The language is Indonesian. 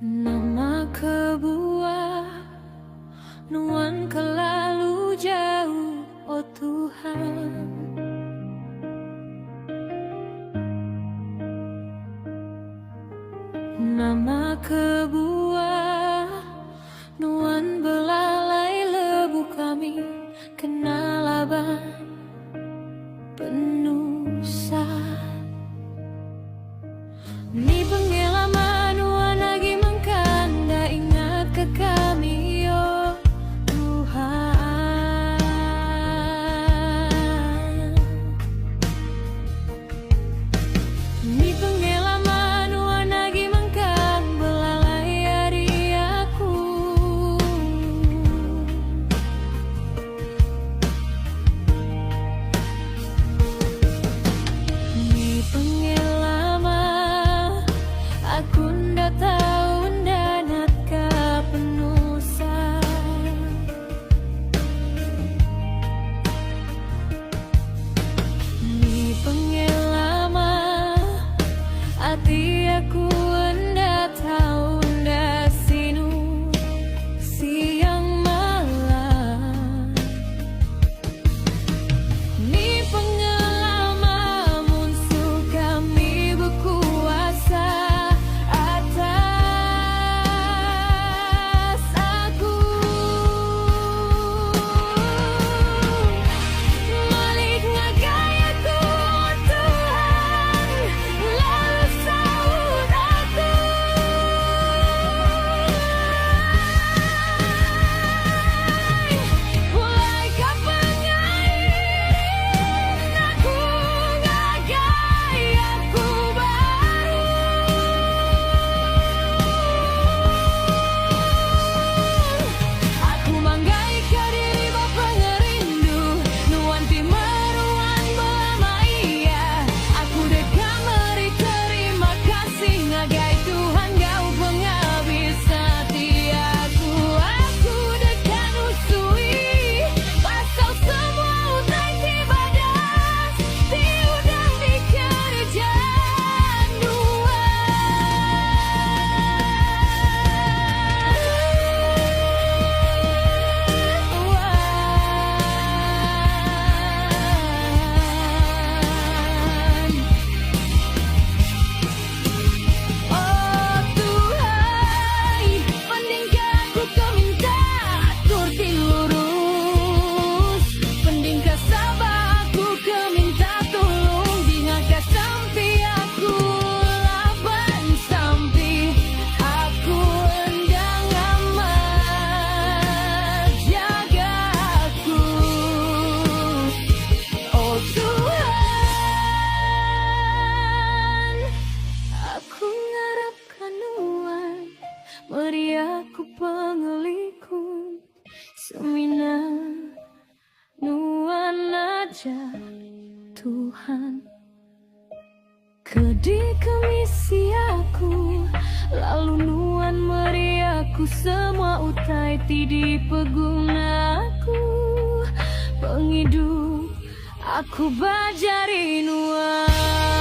Nama kebuah nuan kelalu jauh, oh Tuhan. Nama kebuah nuan belalai lebu kami kenal abang penusa. Ni pengalaman nuan lagi mengkanda ingat ke kami, oh Tuhan. Ni pengalaman nuan lagi mengkang belalai hari aku. Ni pengalaman aku ndak tahu ndanat ka penusa. Ni pengalaman hati aku ndak tahu ndak sinu siang malam. Ni pengalaman musuh kami berkuasa atas aku. Malik ngagai aku, Tuhan, lalu sahut aku. Mulai kapan aku ngagai aku baru. Aku manggai ke diri bapa ngerindu nuan timeruan belama iya. Aku dekat meri terima kasih ngagai Tuhan kau penghabis setiaku. Aku dekat usui pasal semua utai tibadas diudang di kerjaan oh Tuhan, pendingkah aku kau minta turti lurus. Pendingkah sabar aku kau minta tolong. Dingaka sampai aku laban sampai aku endang amat jaga aku. Oh Tuhan, aku ngarapkan nuan meri aku pengelikun semina nuan aja Tuhan. Kedi kemisi aku lalu nuan meri aku semua utai tidi pegunaku penghidup aku bajari nuan.